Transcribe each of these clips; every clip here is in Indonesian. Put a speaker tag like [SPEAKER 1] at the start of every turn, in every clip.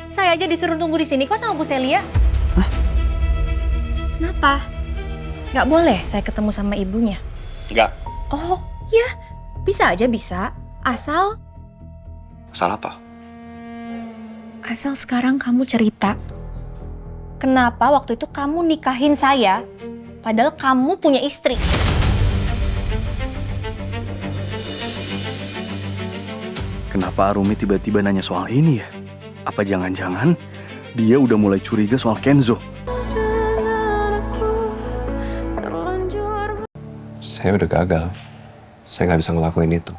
[SPEAKER 1] Saya aja disuruh tunggu di sini kok sama Bu Celia.
[SPEAKER 2] Hah?
[SPEAKER 1] Kenapa? Nggak boleh saya ketemu sama ibunya?
[SPEAKER 2] Enggak.
[SPEAKER 1] Oh, ya. Bisa aja bisa. Asal
[SPEAKER 2] Salah apa?
[SPEAKER 1] sekarang kamu cerita. Kenapa waktu itu kamu nikahin saya, padahal kamu punya istri?
[SPEAKER 2] Kenapa Arumi tiba-tiba nanya soal ini ya? Apa jangan-jangan dia udah mulai curiga soal Kenzo?
[SPEAKER 3] Saya udah gagal. Saya nggak bisa ngelakuin itu.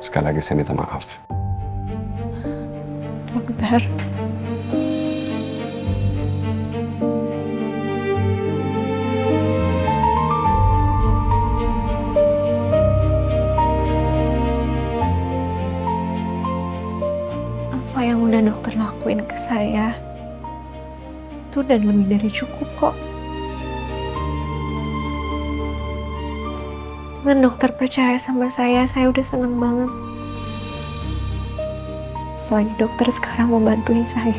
[SPEAKER 3] Sekali lagi saya minta maaf.
[SPEAKER 1] Dokter. Apa yang udah dokter lakuin ke saya itu udah lebih dari cukup kok. Dengan dokter percaya sama saya udah seneng banget. Apalagi dokter sekarang mau bantuin saya.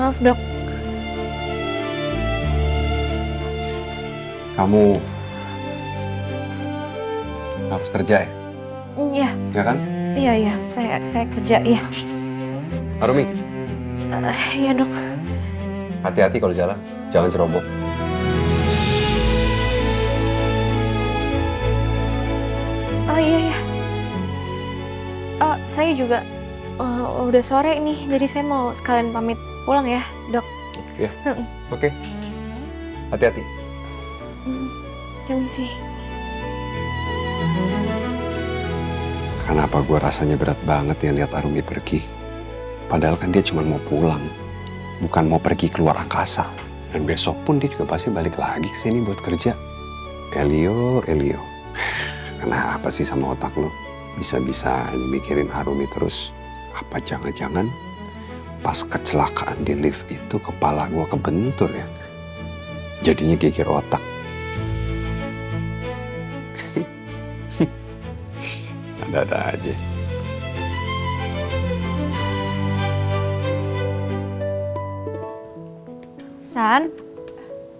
[SPEAKER 1] Maaf dok.
[SPEAKER 3] Kamu harus kerja ya?
[SPEAKER 1] Iya,
[SPEAKER 3] Ya kan?
[SPEAKER 1] iya, saya kerja ya.
[SPEAKER 3] Arumi,
[SPEAKER 1] Iya dok.
[SPEAKER 3] hati-hati kalau jalan. Jangan ceroboh.
[SPEAKER 1] Oh iya. Saya juga udah sore nih, jadi saya mau sekalian pamit pulang ya, dok.
[SPEAKER 3] Ya, oke. Hati-hati.
[SPEAKER 1] Permisi.
[SPEAKER 3] Kenapa gue rasanya berat banget ya lihat Arumi pergi. Padahal kan dia cuma mau pulang. Bukan mau pergi keluar angkasa. Dan besok pun dia juga pasti balik lagi ke sini buat kerja. Elio. Kenapa sih sama otak lo? Bisa-bisa mikirin Arumi terus. Apa jangan-jangan pas kecelakaan di lift itu kepala gue kebentur ya? Jadinya geger otak. Ada-ada aja.
[SPEAKER 1] San,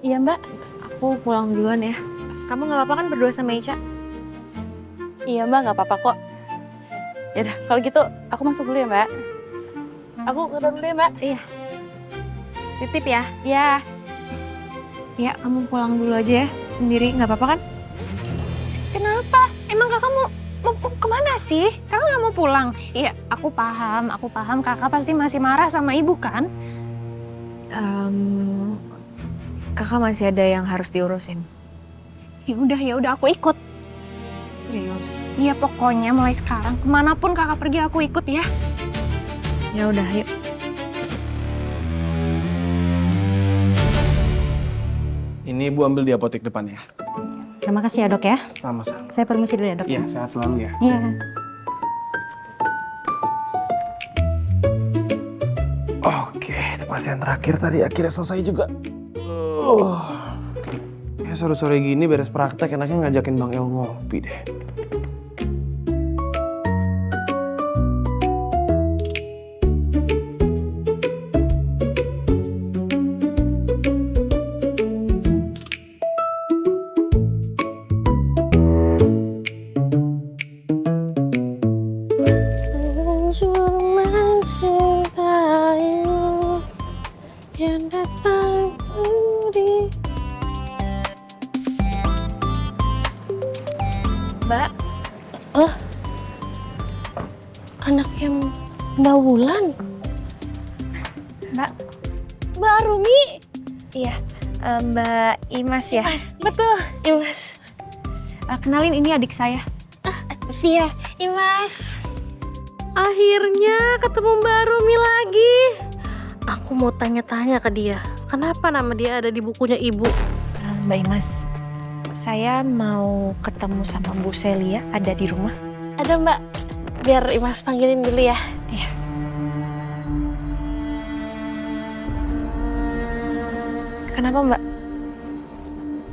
[SPEAKER 4] Iya mbak.
[SPEAKER 1] aku pulang duluan ya. Kamu nggak apa-apa kan berdua sama Ica?
[SPEAKER 4] Iya mbak, nggak apa-apa kok. Yaudah, kalau gitu aku masuk dulu ya mbak. Aku ke dalam dulu ya mbak.
[SPEAKER 1] Iya. Titip ya.
[SPEAKER 4] Iya.
[SPEAKER 1] Ya, kamu pulang dulu aja ya, sendiri nggak apa-apa kan?
[SPEAKER 4] Kenapa? Emang kakak mau kemana sih? Kakak nggak mau pulang? Iya, aku paham kakak pasti masih marah sama ibu kan?
[SPEAKER 1] Kakak masih ada yang harus diurusin.
[SPEAKER 4] Ya udah aku ikut.
[SPEAKER 1] Serius?
[SPEAKER 4] Iya pokoknya mulai sekarang kemanapun kakak pergi aku ikut ya.
[SPEAKER 1] Ya udah, yuk.
[SPEAKER 5] Ini Ibu ambil di apotek depan ya.
[SPEAKER 6] Terima kasih ya dok ya.
[SPEAKER 5] Sama-sama.
[SPEAKER 6] Saya permisi dulu ya dok.
[SPEAKER 5] Iya, sehat selalu ya.
[SPEAKER 6] Iya.
[SPEAKER 5] Oke, itu pasien terakhir tadi akhirnya selesai juga. Ya sore-sore gini beres praktek enaknya ngajakin Bang El ngopi deh.
[SPEAKER 4] Mbak. Anak yang Mbak Wulan. Mbak Arumi.
[SPEAKER 1] Iya, Mbak Imas ya?
[SPEAKER 4] Imas, betul. Imas.
[SPEAKER 1] Kenalin, ini adik saya.
[SPEAKER 4] Via, Imas. Akhirnya ketemu Mbak Arumi lagi. Aku mau tanya-tanya ke dia. Kenapa nama dia ada di bukunya ibu?
[SPEAKER 1] Mbak Imas, saya mau ketemu sama Bu Celia, ada di rumah.
[SPEAKER 4] Ada Mbak, biar Imas panggilin dulu ya.
[SPEAKER 1] Iya. Kenapa Mbak?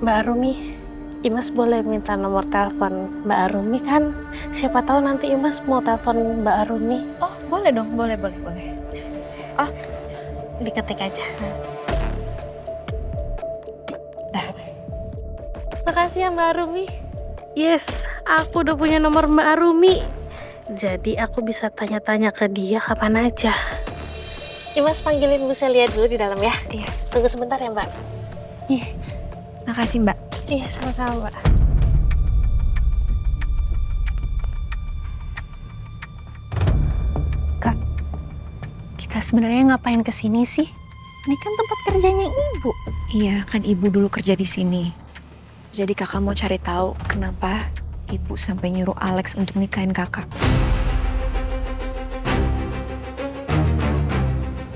[SPEAKER 4] Mbak Arumi, Imas boleh minta nomor telepon Mbak Arumi kan? Siapa tahu nanti Imas mau telepon Mbak Arumi.
[SPEAKER 1] Oh boleh dong, boleh. Oh,
[SPEAKER 4] Diketik aja.
[SPEAKER 1] dah.
[SPEAKER 4] Makasih ya Mbak Arumi. Yes, aku udah punya nomor Mbak Arumi. Jadi aku bisa tanya-tanya ke dia kapan aja. Imas panggilin Bu Celia dulu di dalam ya. Iya. Tunggu sebentar ya Mbak.
[SPEAKER 1] Makasih Mbak.
[SPEAKER 4] Iya, sama-sama Mbak.
[SPEAKER 1] Kak, kita sebenarnya ngapain kesini sih? Ini kan tempat kerjanya ibu. Iya, kan ibu dulu kerja di sini. Jadi kakak mau cari tahu kenapa ibu sampai nyuruh Alex untuk nikahin kakak.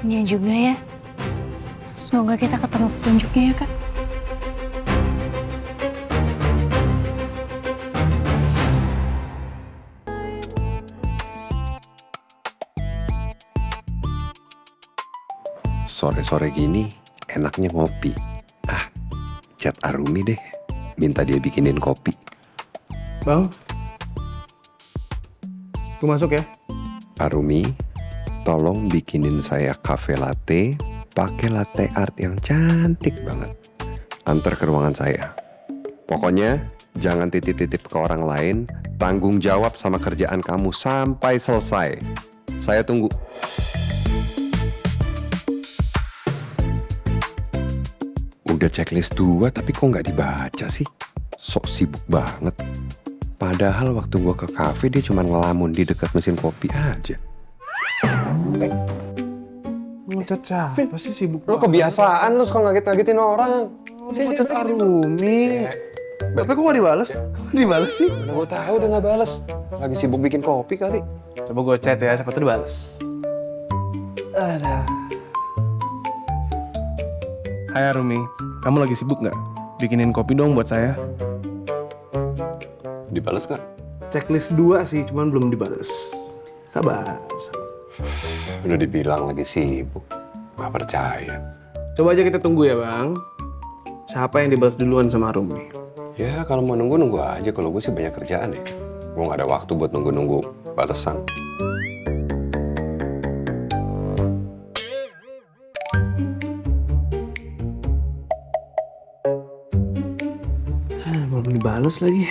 [SPEAKER 7] Iya juga ya. Semoga kita ketemu petunjuknya ya, Kak.
[SPEAKER 3] Sore-sore gini enaknya ngopi. Chat Arumi deh. Minta dia bikinin kopi.
[SPEAKER 5] Bang, gue masuk ya.
[SPEAKER 3] Arumi, tolong bikinin saya cafe latte pakai latte art yang cantik banget. Antar ke ruangan saya. Pokoknya jangan titip-titip ke orang lain. Tanggung jawab sama kerjaan kamu sampai selesai. Saya tunggu. Udah checklist 2 tapi kok nggak dibaca sih? Sok sibuk banget. Padahal waktu gua ke kafe dia cuma ngelamun di dekat mesin kopi aja.
[SPEAKER 5] Ngecat siapa sih sibuk
[SPEAKER 3] Lu kebiasaan lu suka ngaget-ngagetin orang.
[SPEAKER 5] Ngecat Arumi. Tapi kok gak dibales? Kok dibales sih?
[SPEAKER 3] Mana gua tahu udah nggak balas. Lagi sibuk bikin kopi kali.
[SPEAKER 5] Coba gue chat ya, siapa tuh dibales. Ada. Hai Arumi, kamu lagi sibuk nggak? Bikinin kopi dong buat saya.
[SPEAKER 3] Dibales nggak?
[SPEAKER 5] Checklist 2 sih, cuman belum dibales. Sabar.
[SPEAKER 3] Udah dibilang lagi sibuk. Gak percaya.
[SPEAKER 5] Coba aja kita tunggu ya bang. Siapa yang dibales duluan sama Arumi?
[SPEAKER 3] Ya kalau mau nunggu aja. Kalau gue sih banyak kerjaan ya. Gue gak ada waktu buat nunggu balesan.
[SPEAKER 5] Belum dibales lagi.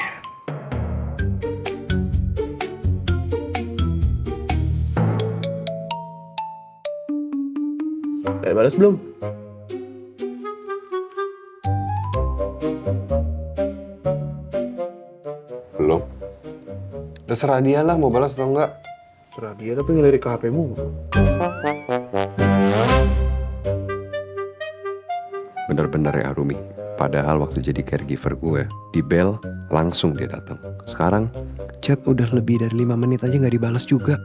[SPEAKER 5] Udah balas belum?
[SPEAKER 3] Belum. Terserah dia lah mau balas atau enggak.
[SPEAKER 5] Serah dia tapi ngelirik ke HP-mu.
[SPEAKER 3] Bener-bener ya Arumi. Padahal waktu jadi caregiver gue, di bel langsung dia datang. Sekarang chat udah lebih dari 5 menit aja nggak dibalas juga.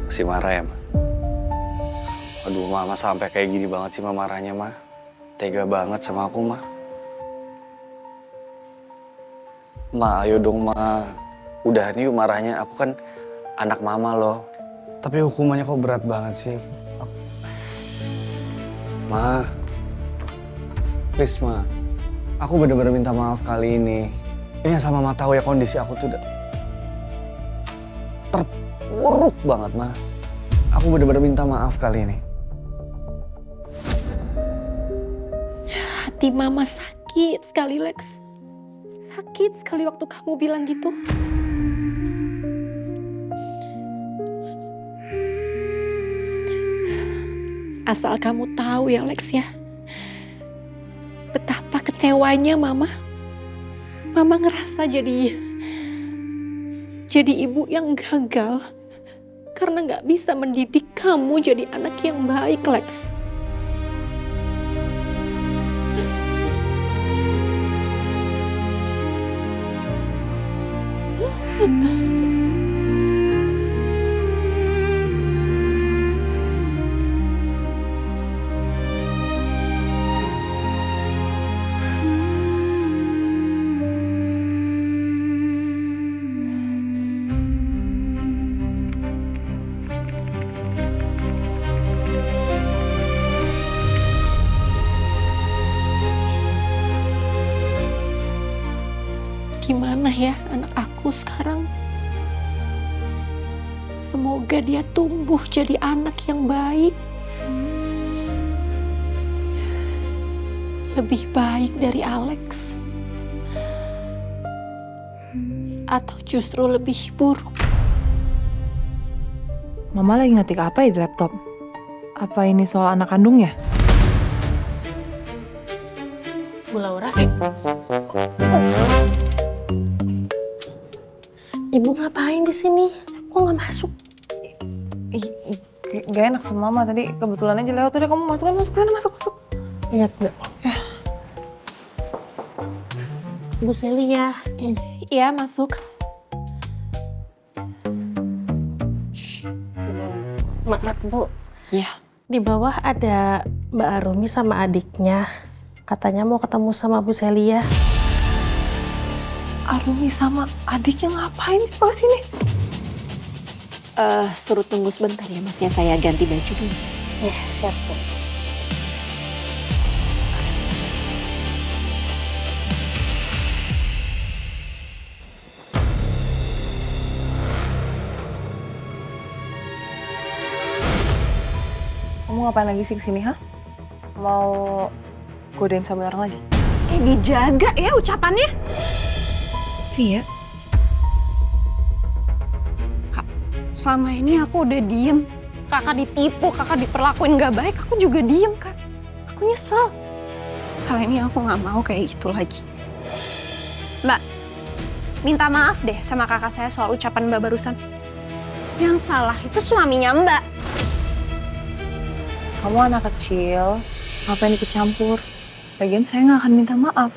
[SPEAKER 2] Masih marah ya, Ma? Aduh, Mama sampai kayak gini banget sih Ma marahnya, Ma. Tega banget sama aku, Ma. Ma, ayo dong, Ma. Udahan yuk marahnya. Aku kan anak Mama loh. Tapi hukumannya kok berat banget sih. Ma. Please, Ma. Aku bener-bener minta maaf kali ini. Ini sama Mama tahu ya kondisi aku tuh udah terpuruk banget, Ma. Aku bener-bener minta maaf kali ini.
[SPEAKER 7] Hati Mama sakit sekali, Lex. Sakit sekali waktu kamu bilang gitu.
[SPEAKER 1] Asal kamu tahu ya Lex ya, betapa kecewanya Mama. Mama ngerasa jadi ibu yang gagal karena nggak bisa mendidik kamu jadi anak yang baik, Lex. Gimana ya anak aku sekarang? Semoga dia tumbuh jadi anak yang baik. Lebih baik dari Alex. Atau justru lebih buruk.
[SPEAKER 8] Mama lagi ngetik apa ya di laptop? Apa ini soal anak kandungnya?
[SPEAKER 4] Bu Laura. Ibu ngapain di sini? Kok nggak masuk?
[SPEAKER 8] Gak enak sama Mama tadi. Kebetulan aja lewat. Udah kamu masuk sana, masuk.
[SPEAKER 4] Lihat, Bu. Bu Celia.
[SPEAKER 1] Iya, masuk.
[SPEAKER 4] Maaf, Bu.
[SPEAKER 1] Iya.
[SPEAKER 4] Di bawah ada Mbak Arumi sama adiknya. Katanya mau ketemu sama Bu Celia.
[SPEAKER 8] Arumi sama adiknya ngapain di bawah sini?
[SPEAKER 1] Suruh tunggu sebentar ya Mas ya, saya ganti baju dulu.
[SPEAKER 4] Ya, siap, Bu.
[SPEAKER 8] Kamu ngapain lagi sih kesini, ha? Mau godain sama orang lagi?
[SPEAKER 1] Dijaga ya ucapannya. Via. Kak, selama ini aku udah diem. Kakak ditipu, kakak diperlakuin gak baik, aku juga diem, Kak. Aku nyesel. Kali ini aku gak mau kayak gitu lagi. Mbak, minta maaf deh sama kakak saya soal ucapan Mbak barusan. Yang salah itu suaminya Mbak.
[SPEAKER 8] Kamu anak kecil, ngapain ikut campur? Lagian saya nggak akan minta maaf.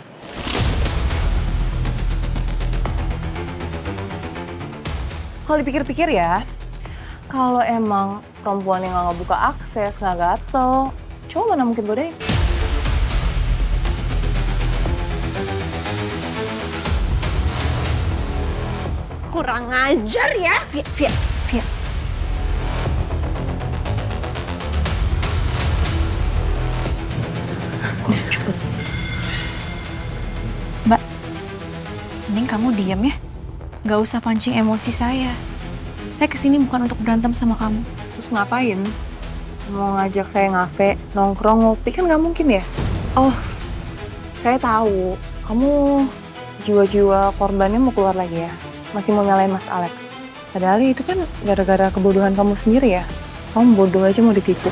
[SPEAKER 8] Kalau dipikir-pikir ya, kalau emang perempuan yang nggak ngebuka akses, nggak gatel, cowok mana mungkin godain?
[SPEAKER 1] Kurang ajar ya. Via. Cukup. Mbak, mending kamu diam ya. Gak usah pancing emosi saya. Saya kesini bukan untuk berantem sama kamu.
[SPEAKER 8] Terus ngapain? Mau ngajak saya ngafe, nongkrong, ngopi kan nggak mungkin ya? Oh, saya tahu. Kamu jiwa-jiwa korbannya mau keluar lagi ya? Masih mau nyalain Mas Alex. Padahal itu kan gara-gara kebodohan kamu sendiri ya. Kamu bodoh aja mau ditipu.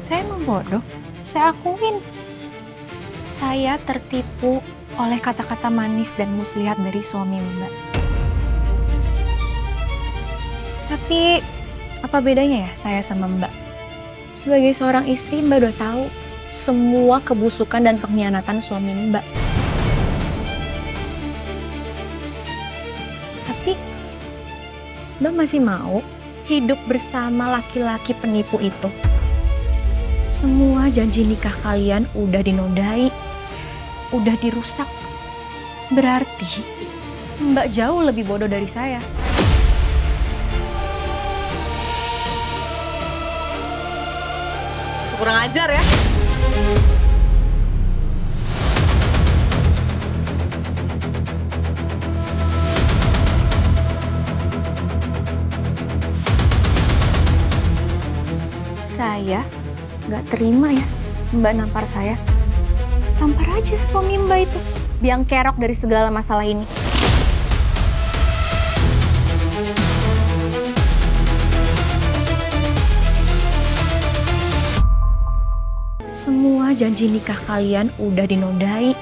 [SPEAKER 1] Saya emang bodoh. Saya akuin. Saya tertipu oleh kata-kata manis dan muslihat dari suami Mbak. Tapi apa bedanya ya saya sama Mbak? Sebagai seorang istri, Mbak udah tahu semua kebusukan dan pengkhianatan suami Mbak. Tapi Mbak masih mau hidup bersama laki-laki penipu itu. Semua janji nikah kalian udah dinodai, udah dirusak. Berarti Mbak jauh lebih bodoh dari saya.
[SPEAKER 8] Kurang ajar ya.
[SPEAKER 1] Saya nggak terima ya Mbak nampar saya. Tampar aja suami Mbak itu, biang kerok dari segala masalah ini. Semua janji nikah kalian udah dinodai,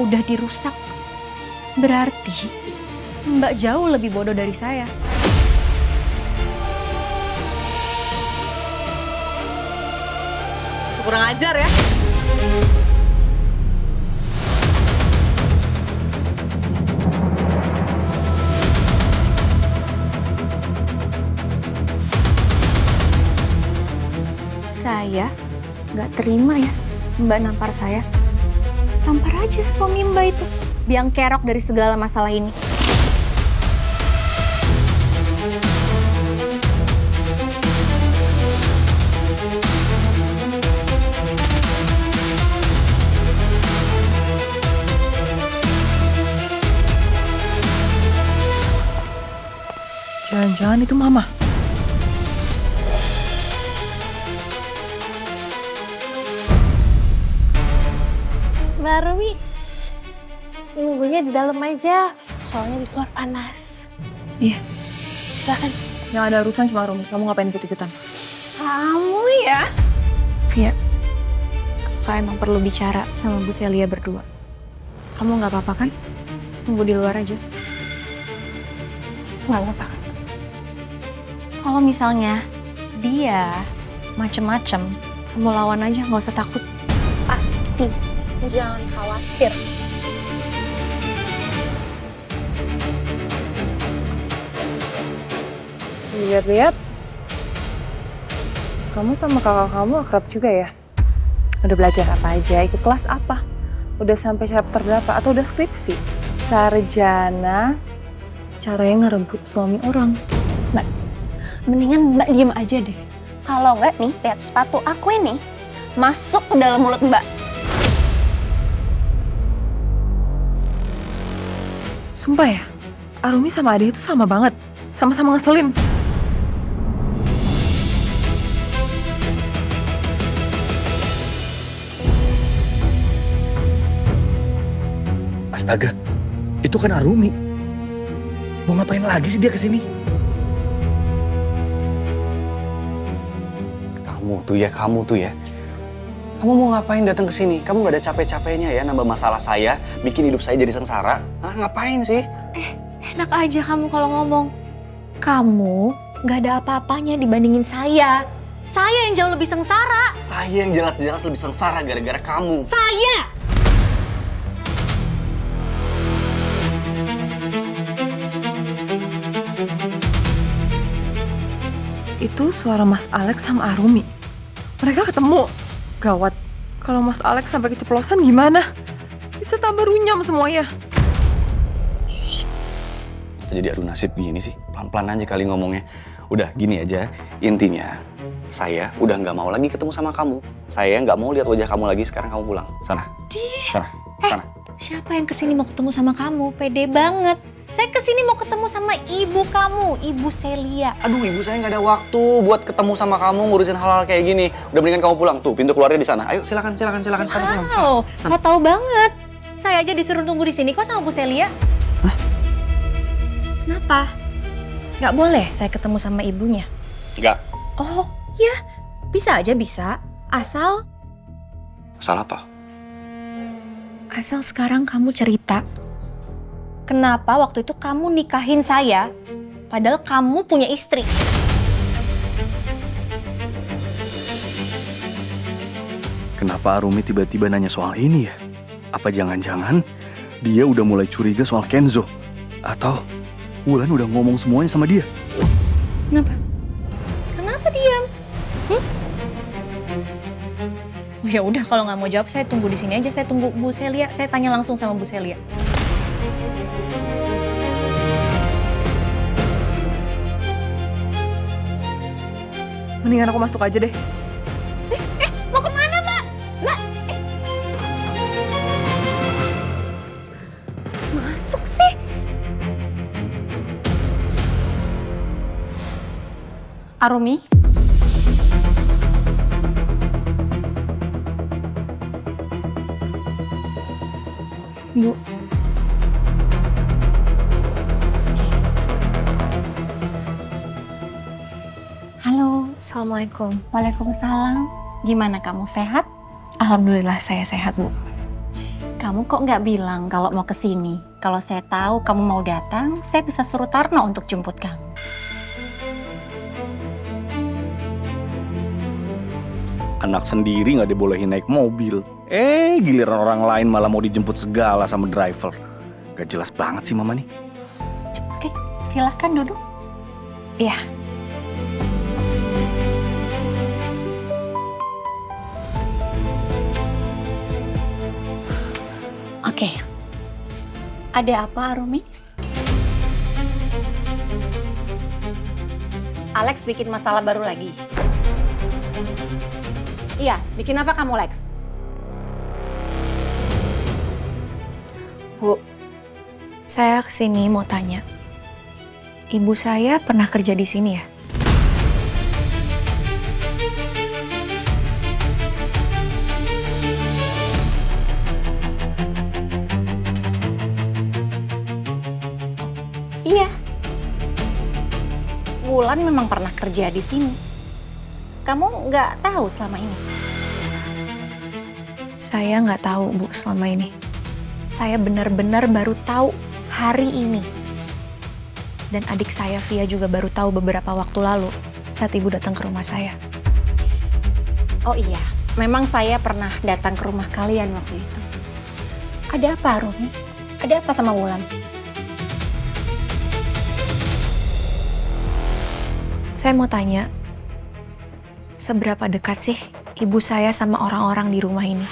[SPEAKER 1] udah dirusak. Berarti Mbak jauh lebih bodoh dari saya.
[SPEAKER 8] Kurang ajar ya.
[SPEAKER 1] Saya nggak terima ya Mbak nampar saya. Tampar aja suami Mbak itu, biang kerok dari segala masalah ini.
[SPEAKER 8] Jangan-jangan itu Mama.
[SPEAKER 4] Mbak Rumi, nunggunya di dalam aja, soalnya di luar panas.
[SPEAKER 1] Iya.
[SPEAKER 4] Silakan.
[SPEAKER 8] Yang ada urusan cuma Rumi. Kamu ngapain ikut-ikutan?
[SPEAKER 1] Kamu ya? Iya. Kakak emang perlu bicara sama Bu Celia berdua. Kamu nggak apa-apa kan? Tunggu di luar aja.
[SPEAKER 4] Nggak apa-apa kan?
[SPEAKER 1] Kalau misalnya dia macem-macem, kamu lawan aja, nggak usah takut.
[SPEAKER 4] Pasti. Jangan khawatir.
[SPEAKER 8] Lihat-lihat. Kamu sama kakak kamu akrab juga ya? Udah belajar apa aja? Ikut kelas apa? Udah sampai chapter berapa? Atau udah skripsi? Sarjana caranya ngerebut suami orang.
[SPEAKER 1] Mendingan Mbak diem aja deh. Kalau nggak nih, lihat sepatu aku ini masuk ke dalam mulut Mbak.
[SPEAKER 8] Sumpah ya, Arumi sama Ade itu sama banget. Sama-sama ngeselin.
[SPEAKER 2] Astaga, itu kan Arumi. Mau ngapain lagi sih dia kesini?
[SPEAKER 3] Kamu tuh ya. Kamu mau ngapain datang ke sini? Kamu gak ada capek-capeknya ya nambah masalah saya, bikin hidup saya jadi sengsara? Hah, ngapain sih?
[SPEAKER 1] Enak aja kamu kalau ngomong. Kamu nggak ada apa-apanya dibandingin saya. Saya yang jauh lebih sengsara.
[SPEAKER 3] Saya yang jelas-jelas lebih sengsara gara-gara kamu.
[SPEAKER 1] Saya!
[SPEAKER 8] Itu suara Mas Alex sama Arumi. Mereka ketemu. Gawat. Kalau Mas Alex sampai keceplosan gimana? Bisa tambah runyam semuanya.
[SPEAKER 3] Jadi adu nasib gini sih. Pelan-pelan aja kali ngomongnya. Udah gini aja. Intinya, saya udah nggak mau lagi ketemu sama kamu. Saya nggak mau lihat wajah kamu lagi. Sekarang kamu pulang. Sana. Sana. Sana.
[SPEAKER 1] Siapa yang kesini mau ketemu sama kamu? Pede banget. Saya kesini mau ketemu sama ibu kamu, Ibu Celia.
[SPEAKER 3] Aduh, ibu saya nggak ada waktu buat ketemu sama kamu ngurusin hal-hal kayak gini. Udah mendingan kamu pulang. Tuh, pintu keluarnya di sana. Ayo, silakan. Sana, pulang.
[SPEAKER 1] Wow, kau tahu banget. Saya aja disuruh tunggu di sini kok sama Bu Celia.
[SPEAKER 3] Hah?
[SPEAKER 1] Kenapa? Nggak boleh saya ketemu sama ibunya?
[SPEAKER 3] Enggak.
[SPEAKER 1] Oh, ya. Bisa aja bisa. Asal
[SPEAKER 3] Salah apa?
[SPEAKER 1] sekarang kamu cerita. Kenapa waktu itu kamu nikahin saya, padahal kamu punya istri?
[SPEAKER 2] Kenapa Arumi tiba-tiba nanya soal ini ya? Apa jangan-jangan dia udah mulai curiga soal Kenzo? Atau Wulan udah ngomong semuanya sama dia?
[SPEAKER 1] Kenapa? Kenapa diam? Oh ya udah, kalau nggak mau jawab saya tunggu di sini aja. Saya tunggu Bu Celia. Saya tanya langsung sama Bu Celia.
[SPEAKER 8] Mendingan aku masuk aja deh.
[SPEAKER 1] Mau kemana, Mbak? Mbak, masuk sih. Arumi? Bu. Halo. Assalamualaikum.
[SPEAKER 7] Waalaikumsalam. Gimana kamu sehat?
[SPEAKER 1] Alhamdulillah saya sehat, Bu.
[SPEAKER 7] Kamu kok nggak bilang kalau mau kesini? Kalau saya tahu kamu mau datang, saya bisa suruh Tarno untuk jemput kamu.
[SPEAKER 2] Anak sendiri nggak dibolehin naik mobil. Giliran orang lain malah mau dijemput segala sama driver. Gak jelas banget sih mama nih.
[SPEAKER 7] Oke, silahkan duduk.
[SPEAKER 1] Iya.
[SPEAKER 7] Oke. Ada apa, Arumi? Alex bikin masalah baru lagi. Iya, bikin apa kamu, Lex?
[SPEAKER 1] Bu, saya kesini mau tanya. Ibu saya pernah kerja di sini ya?
[SPEAKER 7] Iya. Wulan memang pernah kerja di sini. Kamu nggak tahu selama ini?
[SPEAKER 1] Saya nggak tahu, Bu, selama ini. Saya benar-benar baru tahu hari ini. Dan adik saya, Via, juga baru tahu beberapa waktu lalu saat Ibu datang ke rumah saya.
[SPEAKER 7] Oh iya, memang saya pernah datang ke rumah kalian waktu itu. Ada apa, Rumi? Ada apa sama Wulan?
[SPEAKER 1] Saya mau tanya, seberapa dekat sih ibu saya sama orang-orang di rumah ini?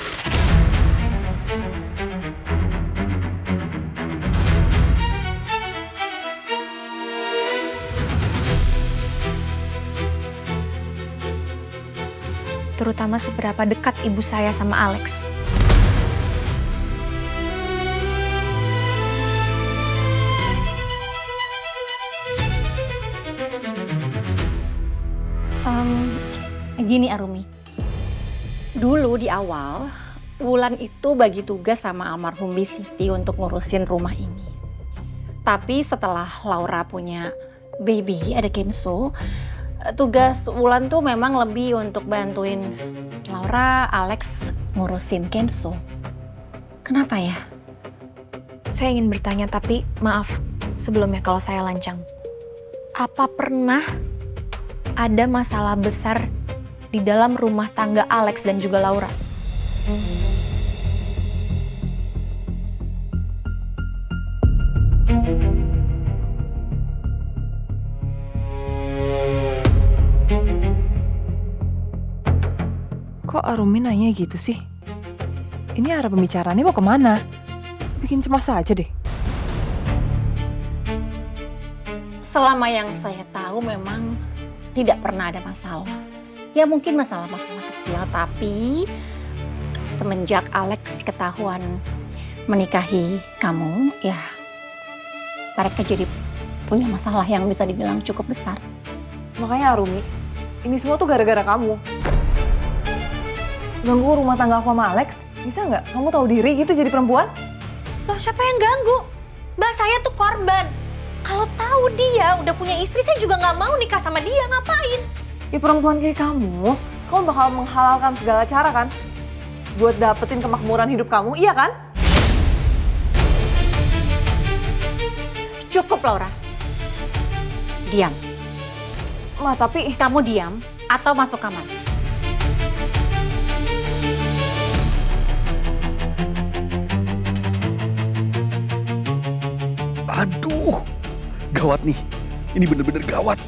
[SPEAKER 1] Terutama seberapa dekat ibu saya sama Alex.
[SPEAKER 7] Gini, Arumi. Dulu di awal, Wulan itu bagi tugas sama almarhum Bisiti untuk ngurusin rumah ini. Tapi setelah Laura punya baby, ada Kenzo, tugas Wulan tuh memang lebih untuk bantuin Laura, Alex ngurusin Kenzo. Kenapa ya?
[SPEAKER 1] Saya ingin bertanya, tapi maaf sebelumnya kalau saya lancang. Apa pernah ada masalah besar di dalam rumah tangga Alex dan juga Laura?
[SPEAKER 8] Kok Arumi nanya gitu sih? Ini arah pembicaraannya mau kemana? Bikin cemas aja deh.
[SPEAKER 7] Selama yang saya tahu memang tidak pernah ada masalah. Ya mungkin masalah-masalah kecil, tapi semenjak Alex ketahuan menikahi kamu, ya mereka jadi punya masalah yang bisa dibilang cukup besar.
[SPEAKER 8] Makanya Arumi, ini semua tuh gara-gara kamu. Ganggu rumah tangga aku sama Alex, bisa nggak? Kamu tahu diri gitu jadi perempuan?
[SPEAKER 1] Loh, siapa yang ganggu? Mbak, saya tuh korban. Kalau tahu dia udah punya istri, saya juga nggak mau nikah sama dia. Ngapain?
[SPEAKER 8] Ya perempuan kayak kamu bakal menghalalkan segala cara kan? Buat dapetin kemakmuran hidup kamu, iya kan?
[SPEAKER 7] Cukup, Laura. Diam.
[SPEAKER 8] Ma, tapi
[SPEAKER 7] Kamu diam atau masuk kamar.
[SPEAKER 2] Aduh, gawat nih. Ini bener-bener gawat.